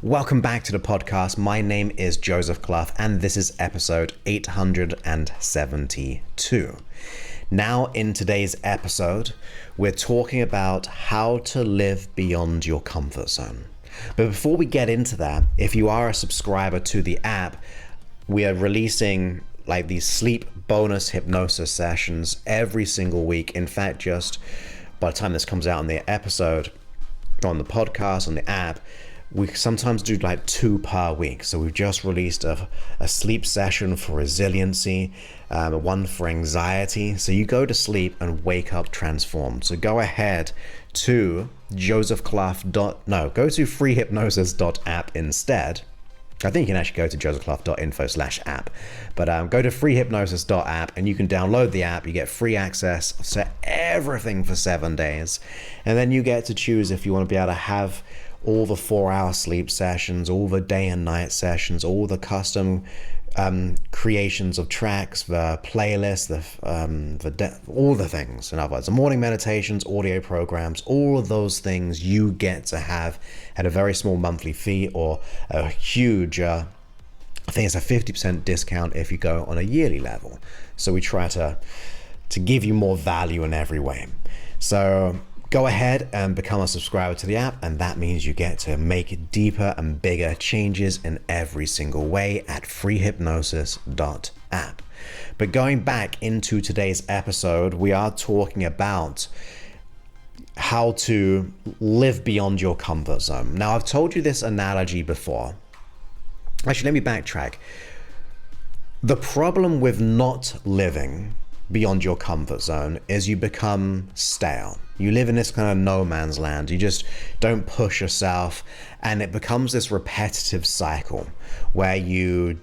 Welcome back to the podcast. My name is Joseph Clough, and this is episode 872. Now, in today's episode, we're talking about how to live beyond your comfort zone. But before we get into that, if you are a subscriber to the app, we are releasing like these sleep bonus hypnosis sessions every single week. In fact, just by the time this comes out on the episode, on the podcast, on the app, we sometimes do like 2 per week. So we've just released a sleep session for resiliency, one for anxiety. So you go to sleep and wake up transformed. So go ahead to go to freehypnosis.app instead. I think you can actually go to josephclough.info/app, but go to freehypnosis.app and you can download the app. You get free access to everything for 7 days. And then you get to choose if you want to be able to have all the 4-hour sleep sessions, all the day and night sessions, all the custom creations of tracks, the playlist, all the things. In other words, the morning meditations, audio programs, all of those things you get to have at a very small monthly fee or a huge, I think it's a 50% discount if you go on a yearly level. So we try to give you more value in every way. So go ahead and become a subscriber to the app, and that means you get to make deeper and bigger changes in every single way at freehypnosis.app. But going back into today's episode, we are talking about how to live beyond your comfort zone. Now, I've told you this analogy before. Actually, let me backtrack. The problem with not living beyond your comfort zone is you become stale. You live in this kind of no man's land. You just don't push yourself, and it becomes this repetitive cycle where you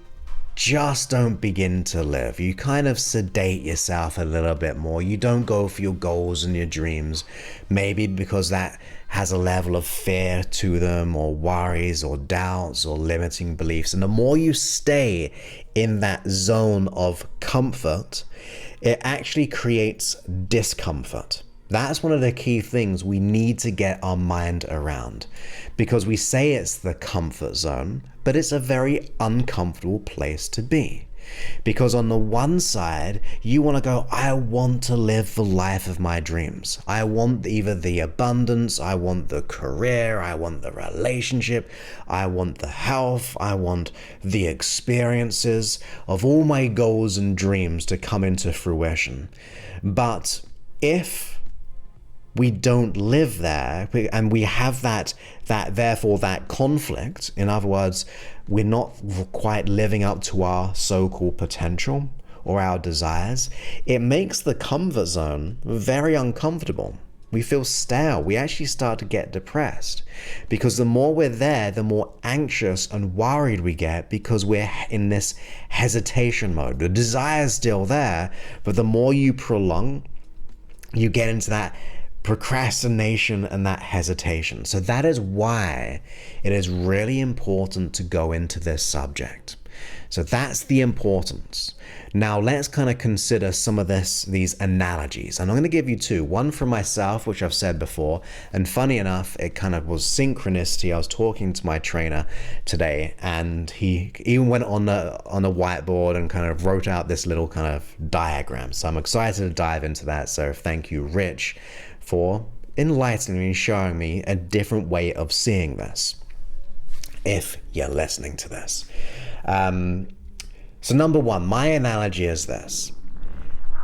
just don't begin to live. You kind of sedate yourself a little bit more. You don't go for your goals and your dreams, maybe because that has a level of fear to them, or worries or doubts or limiting beliefs. And the more you stay in that zone of comfort, it actually creates discomfort. That's one of the key things we need to get our mind around, because we say it's the comfort zone, but it's a very uncomfortable place to be. Because on the one side, you want to go, I want to live the life of my dreams. I want either the abundance, I want the career, I want the relationship, I want the health, I want the experiences of all my goals and dreams to come into fruition. But if we don't live there, and we have that conflict, in other words, we're not quite living up to our so-called potential or our desires, it makes the comfort zone very uncomfortable. We feel stale. We actually start to get depressed, because the more we're there, the more anxious and worried we get, because we're in this hesitation mode. The desire is still there, but the more you prolong, you get into that procrastination and that hesitation. So that is why it is really important to go into this subject. So that's the importance. Now let's kind of consider some of these analogies. And I'm going to give you 2. One from myself, which I've said before. And funny enough, it kind of was synchronicity. I was talking to my trainer today, and he even went on a whiteboard and kind of wrote out this little kind of diagram. So I'm excited to dive into that. So thank you, Rich, for enlightening me, showing me a different way of seeing this, if you're listening to this. So number 1, my analogy is this.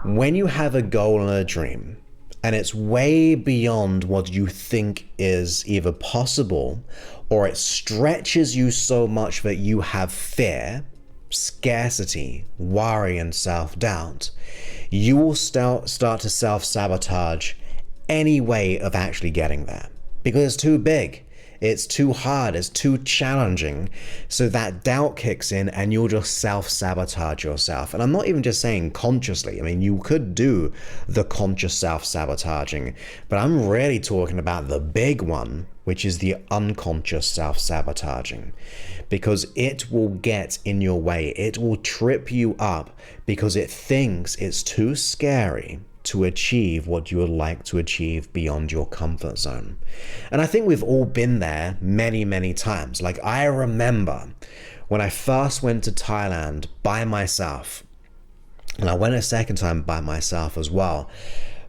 When you have a goal and a dream, and it's way beyond what you think is either possible, or it stretches you so much that you have fear, scarcity, worry, and self-doubt, you will start to self-sabotage any way of actually getting there, because it's too big, it's too hard, it's too challenging. So that doubt kicks in, and you'll just self-sabotage yourself. And I'm not even just saying consciously. I mean, you could do the conscious self-sabotaging, but I'm really talking about the big one, which is the unconscious self-sabotaging, because it will get in your way. It will trip you up because it thinks it's too scary to achieve what you would like to achieve beyond your comfort zone. And I think we've all been there many, many times. Like, I remember when I first went to Thailand by myself, and I went a second time by myself as well.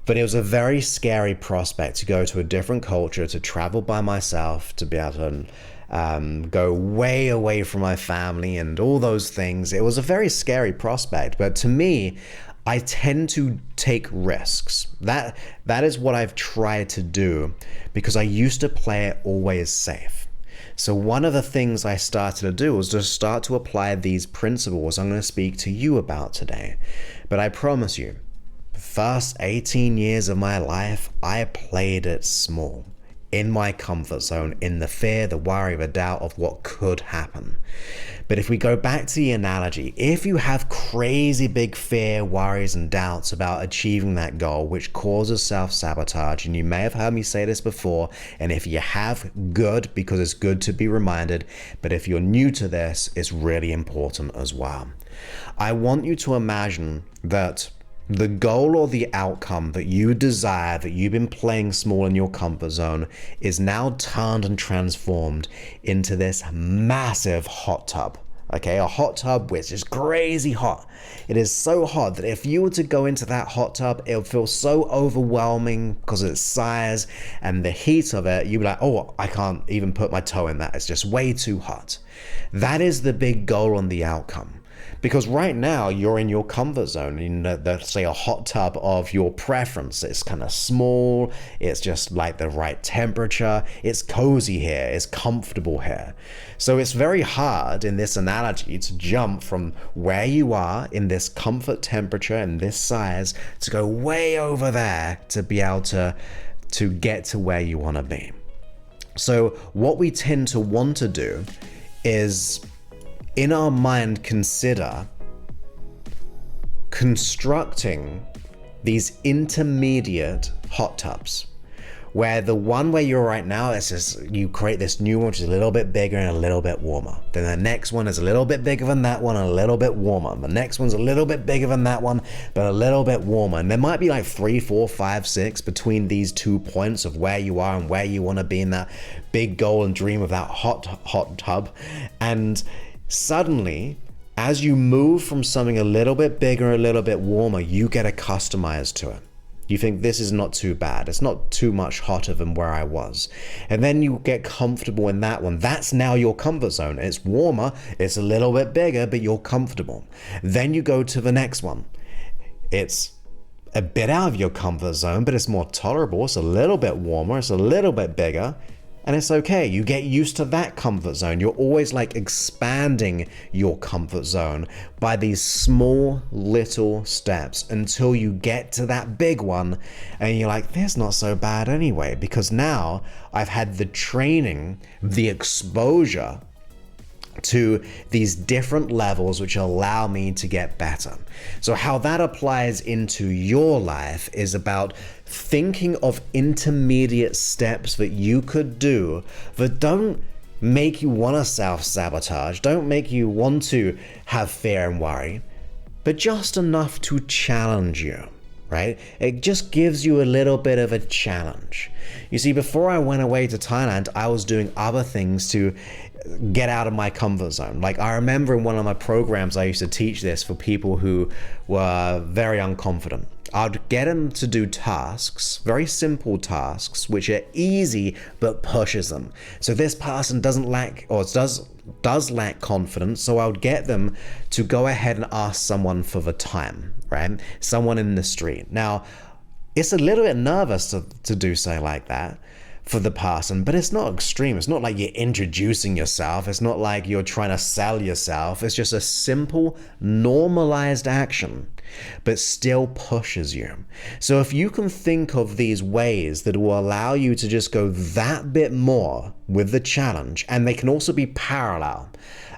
But it was a very scary prospect to go to a different culture, to travel by myself, to be able to go way away from my family and all those things. It was a very scary prospect. But to me, I tend to take risks. That is what I've tried to do, because I used to play it always safe. So one of the things I started to do was to start to apply these principles I'm going to speak to you about today. But I promise you, the first 18 years of my life, I played it small, in my comfort zone, in the fear, the worry, the doubt of what could happen. But if we go back to the analogy, if you have crazy big fear, worries, and doubts about achieving that goal, which causes self-sabotage, and you may have heard me say this before, and if you have, good, because it's good to be reminded, but if you're new to this, it's really important as well. I want you to imagine that the goal or the outcome that you desire, that you've been playing small in your comfort zone, is now turned and transformed into this massive hot tub. Okay, a hot tub which is crazy hot. It is so hot that if you were to go into that hot tub, it would feel so overwhelming because of its size and the heat of it. You'd be like, oh, I can't even put my toe in that. It's just way too hot. That is the big goal and the outcome. Because right now you're in your comfort zone, in let's say a hot tub of your preference. It's kind of small, it's just like the right temperature, it's cozy here, it's comfortable here. So it's very hard in this analogy to jump from where you are in this comfort temperature and this size to go way over there to be able to get to where you want to be. So what we tend to want to do is, in our mind, consider constructing these intermediate hot tubs, where the one where you're right now, it's just, you create this new one which is a little bit bigger and a little bit warmer. Then the next one is a little bit bigger than that one and a little bit warmer. The next one's a little bit bigger than that one, but a little bit warmer. And there might be like 3, 4, 5, 6 between these 2 points of where you are and where you want to be in that big goal and dream of that hot tub. And suddenly, as you move from something a little bit bigger, a little bit warmer, you get accustomed to it. You think, this is not too bad. It's not too much hotter than where I was. And then you get comfortable in that one. That's now your comfort zone. It's warmer, it's a little bit bigger, but you're comfortable. Then you go to the next one. It's a bit out of your comfort zone, but it's more tolerable. It's a little bit warmer, it's a little bit bigger. And it's okay. You get used to that comfort zone. You're always like expanding your comfort zone by these small little steps until you get to that big one and you're like, this is not so bad anyway, because now I've had the training, the exposure to these different levels which allow me to get better. So how that applies into your life is about thinking of intermediate steps that you could do that don't make you want to self-sabotage, don't make you want to have fear and worry, but just enough to challenge you, right? It just gives you a little bit of a challenge. You see, before I went away to Thailand, I was doing other things to get out of my comfort zone. Like, I remember in one of my programs, I used to teach this for people who were very unconfident. I'd get them to do tasks, very simple tasks, which are easy but pushes them. So this person does lack confidence, so I would get them to go ahead and ask someone for the time, right? Someone in the street. Now, it's a little bit nervous to do something like that for the person, but it's not extreme. It's not like you're introducing yourself. It's not like you're trying to sell yourself. It's just a simple, normalized action, but still pushes you. So if you can think of these ways that will allow you to just go that bit more with the challenge, and they can also be parallel.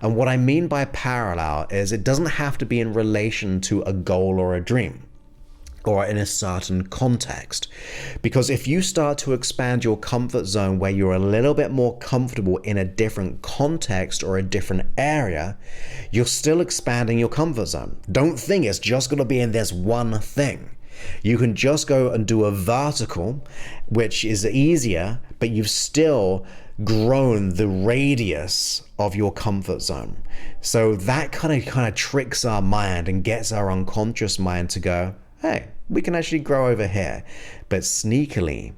And what I mean by parallel is it doesn't have to be in relation to a goal or a dream, or in a certain context. Because if you start to expand your comfort zone where you're a little bit more comfortable in a different context or a different area, you're still expanding your comfort zone. Don't think it's just going to be in this one thing. You can just go and do a vertical, which is easier, but you've still grown the radius of your comfort zone. So that kind of tricks our mind and gets our unconscious mind to go, hey, we can actually grow over here. But sneakily,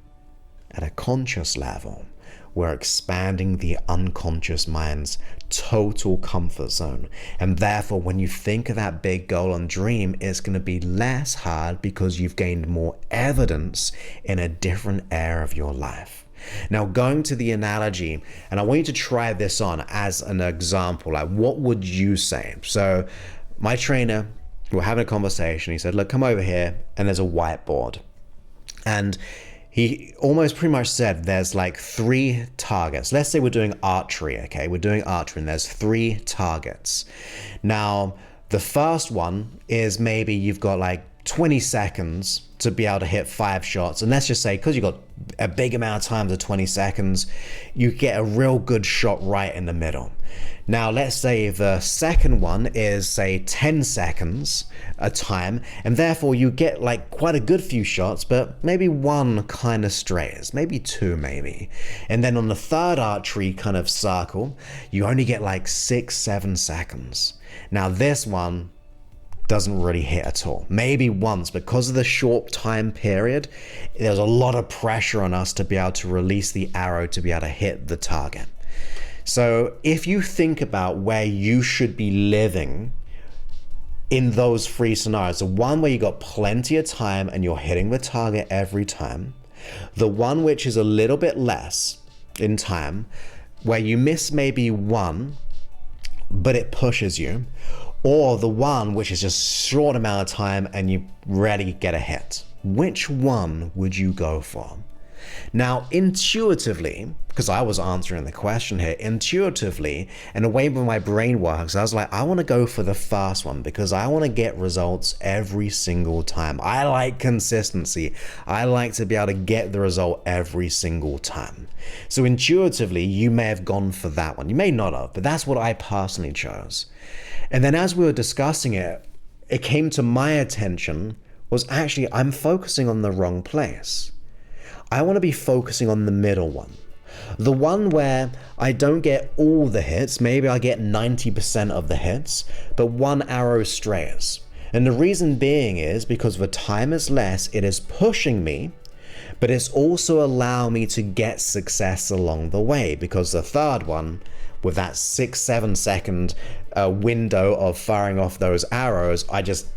at a conscious level, we're expanding the unconscious mind's total comfort zone. And therefore, when you think of that big goal and dream, it's going to be less hard because you've gained more evidence in a different area of your life. Now, going to the analogy, and I want you to try this on as an example, like what would you say? So my trainer, we're having a conversation. He said, look, come over here, and there's a whiteboard. And he almost pretty much said there's like 3 targets. Let's say we're doing archery, okay? We're doing archery and there's 3 targets. Now, the first one is maybe you've got like 20 seconds to be able to hit 5 shots. And let's just say, because you've got a big amount of time to 20 seconds, you get a real good shot right in the middle. Now, let's say the second one is, say, 10 seconds a time, and therefore you get like quite a good few shots, but maybe 1 kind of strays, maybe 2 maybe. And then on the third archery kind of circle, you only get like 6-7 seconds. Now, this one doesn't really hit at all. Maybe once, because of the short time period, there's a lot of pressure on us to be able to release the arrow to be able to hit the target. So if you think about where you should be living in those 3 scenarios, the one where you got plenty of time and you're hitting the target every time, the one which is a little bit less in time, where you miss maybe 1, but it pushes you, or the one which is just short amount of time and you rarely get a hit. Which one would you go for? Now, intuitively, because I was answering the question here, intuitively, and the way my brain works, I was like, I want to go for the first one because I want to get results every single time. I like consistency. I like to be able to get the result every single time. So intuitively, you may have gone for that one. You may not have, but that's what I personally chose. And then as we were discussing it, it came to my attention was actually, I'm focusing on the wrong place. I want to be focusing on the middle one. The one where I don't get all the hits, maybe I get 90% of the hits, but 1 arrow strays. And the reason being is because the time is less, it is pushing me, but it's also allowing me to get success along the way, because the third one, with that 6-7 second window of firing off those arrows, I just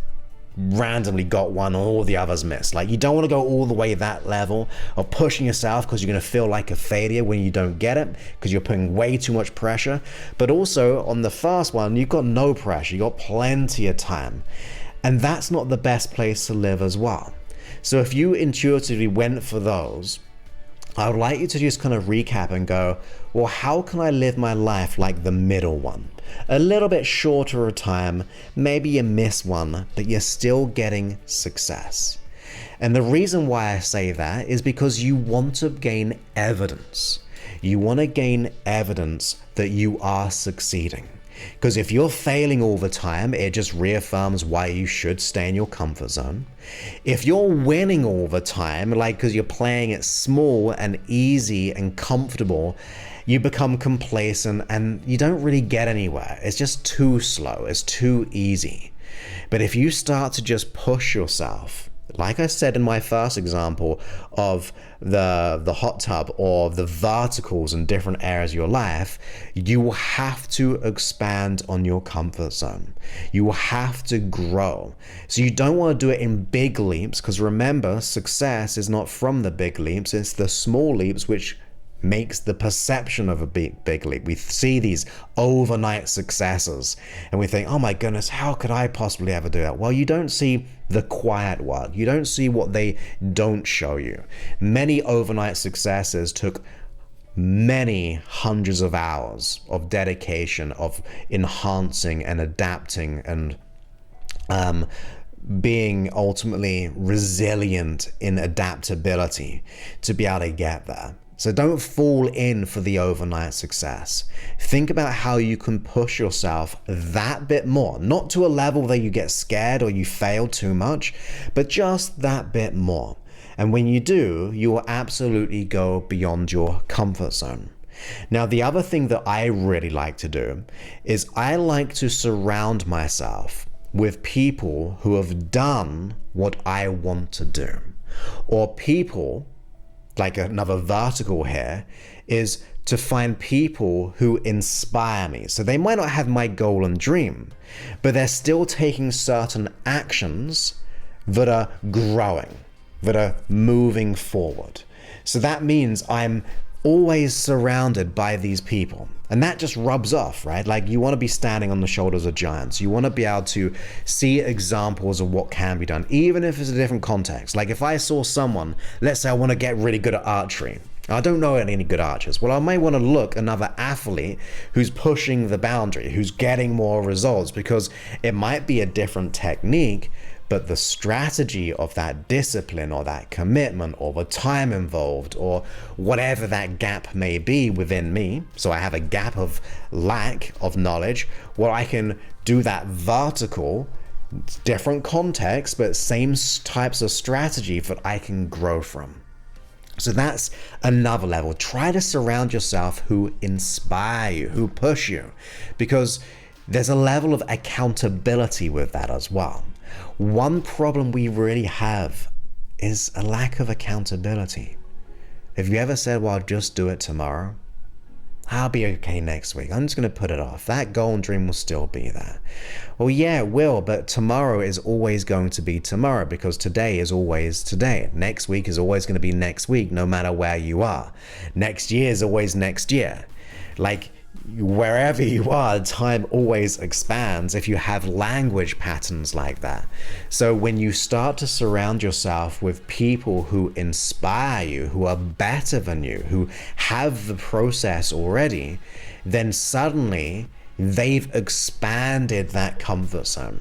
randomly got one, all the others missed. Like, you don't want to go all the way that level of pushing yourself because you're going to feel like a failure when you don't get it because you're putting way too much pressure. But also on the first one, you've got no pressure, you've got plenty of time, and that's not the best place to live as well. So if you intuitively went for those, I would like you to just kind of recap and go, well, how can I live my life like the middle one? A little bit shorter a time, maybe you miss one, but you're still getting success. And the reason why I say that is because you want to gain evidence. You want to gain evidence that you are succeeding. Because if you're failing all the time, it just reaffirms why you should stay in your comfort zone. If you're winning all the time, like because you're playing it small and easy and comfortable, you become complacent and you don't really get anywhere. It's just too slow. It's too easy. But if you start to just push yourself, like I said in my first example of the hot tub or the verticals in different areas of your life, you will have to expand on your comfort zone. You will have to grow. So you don't want to do it in big leaps, because remember, success is not from the big leaps, it's the small leaps which makes the perception of a big leap. We see these overnight successes and we think, oh my goodness, how could I possibly ever do that? Well, you don't see the quiet work. You don't see what they don't show you. Many overnight successes took many hundreds of hours of dedication, of enhancing and adapting and being ultimately resilient in adaptability to be able to get there. So don't fall in for the overnight success. Think about how you can push yourself that bit more, not to a level that you get scared or you fail too much, but just that bit more. And when you do, you will absolutely go beyond your comfort zone. Now, the other thing that I really like to do is I like to surround myself with people who have done what I want to do, or people, like another vertical here, is to find people who inspire me. So they might not have my goal and dream, but they're still taking certain actions that are growing, that are moving forward. So that means I'm always surrounded by these people. And that just rubs off, right? Like, you want to be standing on the shoulders of giants. You want to be able to see examples of what can be done, even if it's a different context. Like, if I saw someone, let's say I want to get really good at archery. I don't know any good archers. Well, I may want to look another athlete who's pushing the boundary, who's getting more results, because it might be a different technique, but the strategy of that discipline or that commitment or the time involved or whatever that gap may be within me, so I have a gap of lack of knowledge, where I can do that vertical, different context, but same types of strategy that I can grow from. So that's another level. Try to surround yourself who inspire you, who push you, because there's a level of accountability with that as well. One problem we really have is a lack of accountability. Have you ever said, well, I'll just do it tomorrow? I'll be okay next week. I'm just going to put it off. That goal and dream will still be there. Well, yeah, it will, but tomorrow is always going to be tomorrow, because today is always today. Next week is always going to be next week, no matter where you are. Next year is always next year. Like, wherever you are, time always expands if you have language patterns like that. So when you start to surround yourself with people who inspire you, who are better than you, who have the process already, then suddenly they've expanded that comfort zone.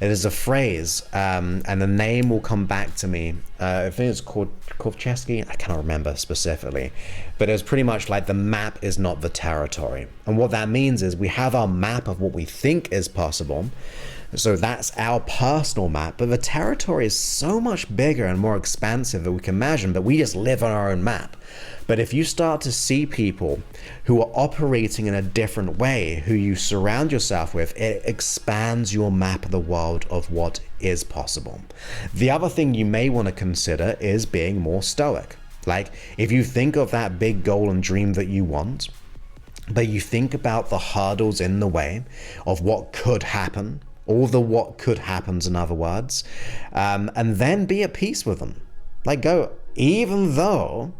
It is a phrase, and the name will come back to me. I think it's called Kovchesky. I cannot remember specifically, but it was pretty much like the map is not the territory. And what that means is we have our map of what we think is possible. So that's our personal map, but the territory is so much bigger and more expansive than we can imagine, but we just live on our own map. But if you start to see people who are operating in a different way, who you surround yourself with, it expands your map of the world of what is possible. The other thing you may want to consider is being more stoic. Like, if you think of that big goal and dream that you want, but you think about the hurdles in the way of what could happen, all the what could happens, in other words, and then be at peace with them. Like, go, even though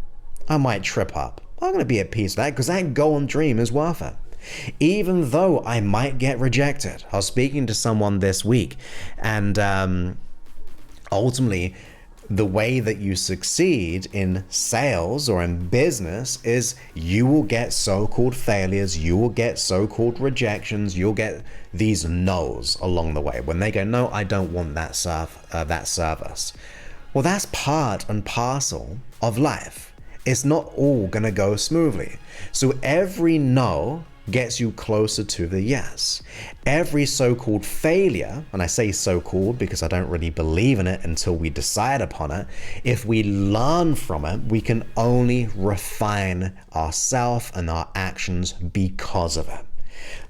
I might trip up, I'm going to be at peace with that, because that goal and dream is worth it. Even though I might get rejected. I was speaking to someone this week, and ultimately, the way that you succeed in sales or in business is you will get so-called failures, you will get so-called rejections, you'll get these no's along the way. When they go, no, I don't want that service. Well, that's part and parcel of life. It's not all gonna go smoothly. So every no gets you closer to the yes. Every so-called failure, and I say so-called because I don't really believe in it until we decide upon it, if we learn from it, we can only refine ourselves and our actions because of it.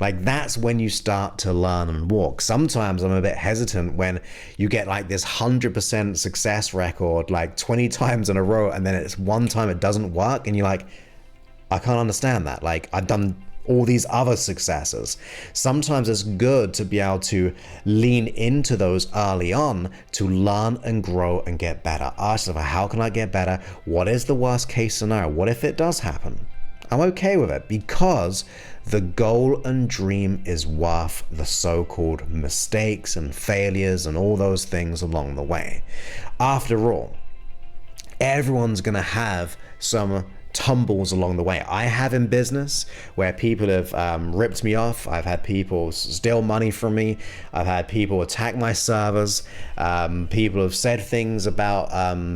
Like, that's when you start to learn and walk. Sometimes I'm a bit hesitant when you get like this 100% success record, like 20 times in a row, and then it's one time it doesn't work, and you're like, I can't understand that. Like, I've done all these other successes. Sometimes it's good to be able to lean into those early on to learn and grow and get better. Ask yourself, how can I get better? What is the worst case scenario? What if it does happen? I'm okay with it, because the goal and dream is worth the so-called mistakes and failures and all those things along the way. After all, everyone's gonna have some tumbles along the way. I have in business where people have ripped me off. I've had people steal money from me. I've had people attack my servers. People have said things about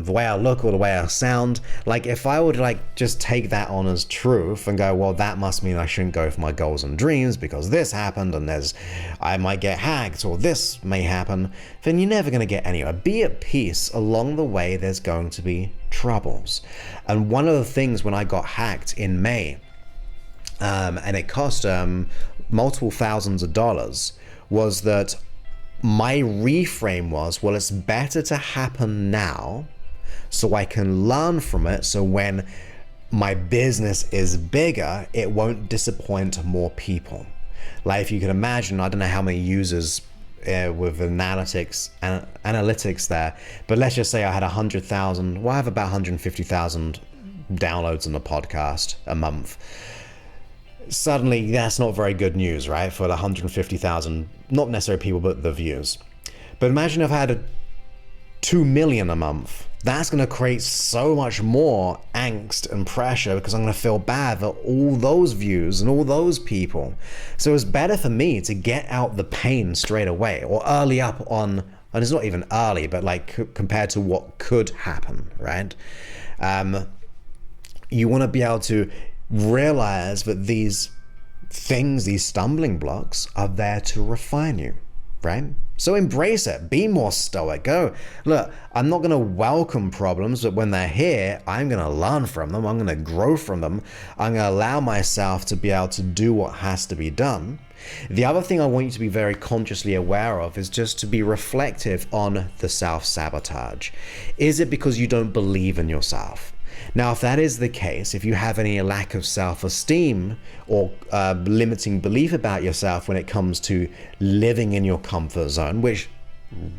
the way I look or the way I sound. Like, if I would like just take that on as truth and go, well, that must mean I shouldn't go for my goals and dreams because this happened and I might get hacked or this may happen, then you're never going to get anywhere. Be at peace. Along the way, there's going to be troubles. And one of the things when I got hacked in May, and it cost multiple thousands of dollars, was that my reframe was, well, it's better to happen now so I can learn from it, so when my business is bigger, it won't disappoint more people. Like, if you can imagine, I don't know how many users with analytics there, but let's just say I had 100,000. Well, I have about 150,000 downloads on the podcast a month. Suddenly, that's not very good news, right? For the 150,000, not necessarily people, but the views. But imagine if I had 2 million a month. That's going to create so much more angst and pressure because I'm going to feel bad for all those views and all those people. So it's better for me to get out the pain straight away, or early up on, and it's not even early, but like compared to what could happen, right? You want to be able to realize that these things, these stumbling blocks, are there to refine you, right? So embrace it. Be more stoic. Go, look, I'm not going to welcome problems, but when they're here, I'm going to learn from them. I'm going to grow from them. I'm going to allow myself to be able to do what has to be done. The other thing I want you to be very consciously aware of is just to be reflective on the self-sabotage. Is it because you don't believe in yourself? Now, if that is the case, if you have any lack of self-esteem or limiting belief about yourself when it comes to living in your comfort zone, which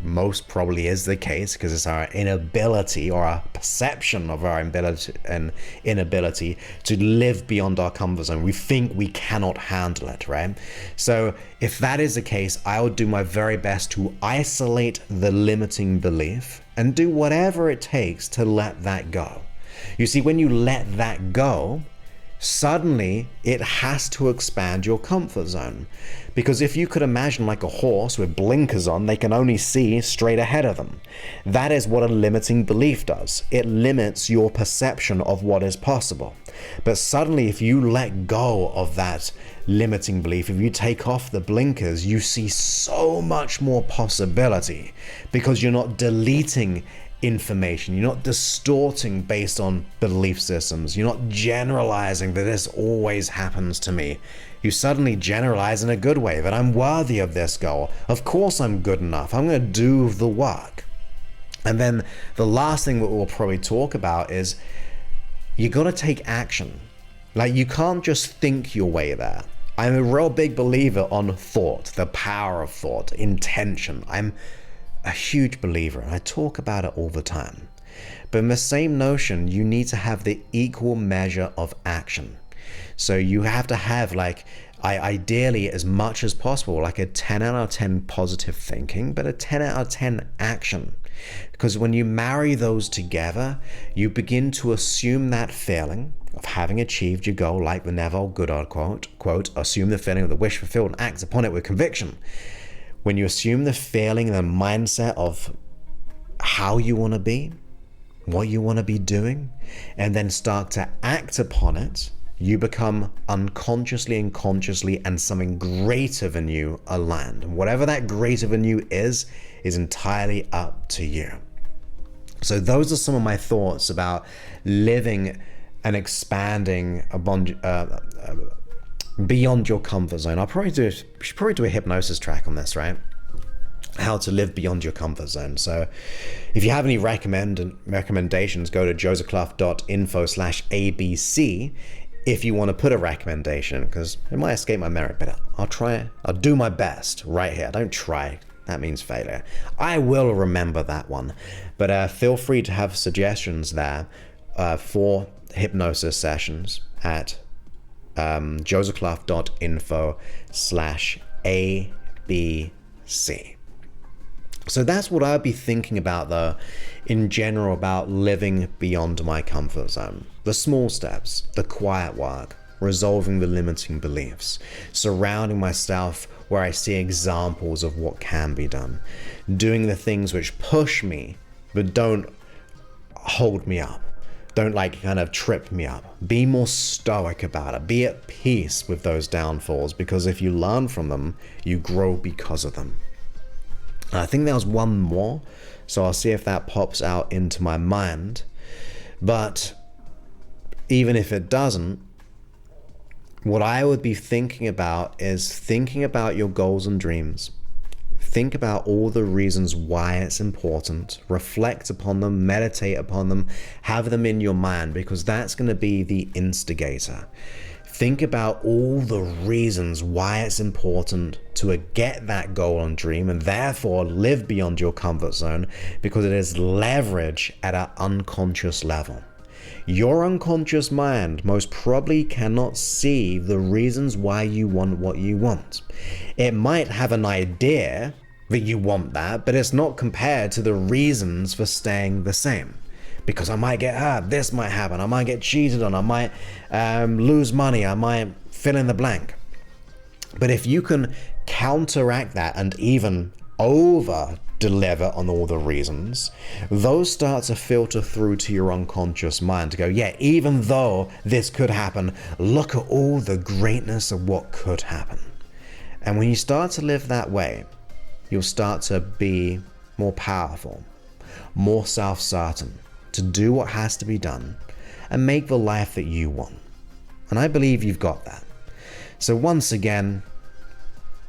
most probably is the case because it's our inability or our perception of our ability and inability to live beyond our comfort zone. We think we cannot handle it, right? So if that is the case, I will do my very best to isolate the limiting belief and do whatever it takes to let that go. You see, when you let that go, suddenly it has to expand your comfort zone. Because if you could imagine like a horse with blinkers on, they can only see straight ahead of them. That is what a limiting belief does. It limits your perception of what is possible. But suddenly, if you let go of that limiting belief, if you take off the blinkers, you see so much more possibility because you're not deleting information, you're not distorting based on belief systems, you're not generalizing that this always happens to me. You suddenly generalize in a good way, that I'm worthy of this goal. Of course I'm good enough. I'm going to do the work. And then the last thing that we'll probably talk about is you got to take action. Like, you can't just think your way there. I'm a real big believer on thought, the power of thought, intention. I'm a huge believer, and I talk about it all the time. But in the same notion, you need to have the equal measure of action. So you have to have, like, ideally as much as possible, like a 10 out of 10 positive thinking, but a 10 out of 10 action. Because when you marry those together, you begin to assume that feeling of having achieved your goal, like the Neville Goddard quote, assume the feeling of the wish fulfilled and act upon it with conviction. When you assume the feeling and the mindset of how you want to be, what you want to be doing, and then start to act upon it, you become unconsciously and consciously and something greater than you aligned. And whatever that greater than you is entirely up to you. So those are some of my thoughts about living and expanding beyond your comfort zone. Should probably do a hypnosis track on this, right? How to live beyond your comfort zone. So if you have any recommendations, go to josephclough.info/ABC if you want to put a recommendation, because it might escape my merit, but I'll do my best right here. Don't try. That means failure. I will remember that one. But feel free to have suggestions there for hypnosis sessions at josephclough.info/ABC. So that's what I'd be thinking about, though, in general, about living beyond my comfort zone. The small steps, the quiet work, resolving the limiting beliefs, surrounding myself where I see examples of what can be done, doing the things which push me but don't hold me up, don't kind of trip me up. Be more stoic about it. Be at peace with those downfalls, because if you learn from them, you grow because of them. I think there was one more, so I'll see if that pops out into my mind. But even if it doesn't, what I would be thinking about is thinking about your goals and dreams. Think about all the reasons why it's important. Reflect upon them, meditate upon them, have them in your mind, because that's going to be the instigator. Think about all the reasons why it's important to get that goal and dream, and therefore live beyond your comfort zone, because it is leverage at an unconscious level. Your unconscious mind most probably cannot see the reasons why you want what you want. It might have an idea that you want that, but it's not compared to the reasons for staying the same. Because I might get hurt, this might happen, I might get cheated on, I might lose money, I might fill in the blank. But if you can counteract that and even over deliver on all the reasons, those start to filter through to your unconscious mind to go, yeah, even though this could happen, look at all the greatness of what could happen. And when you start to live that way, you'll start to be more powerful, more self-certain, to do what has to be done and make the life that you want. And I believe you've got that. So once again,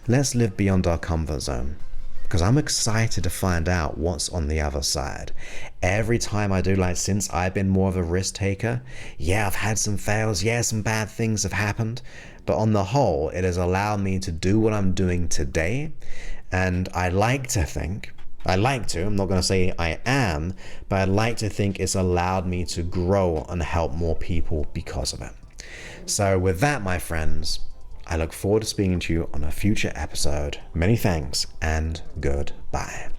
let's live beyond our comfort zone, because I'm excited to find out what's on the other side. Every time I do, since I've been more of a risk taker, yeah, I've had some fails, yeah, some bad things have happened, but on the whole, it has allowed me to do what I'm doing today. And I'm not going to say I am, but I'd like to think it's allowed me to grow and help more people because of it. So with that, my friends, I look forward to speaking to you on a future episode. Many thanks and goodbye.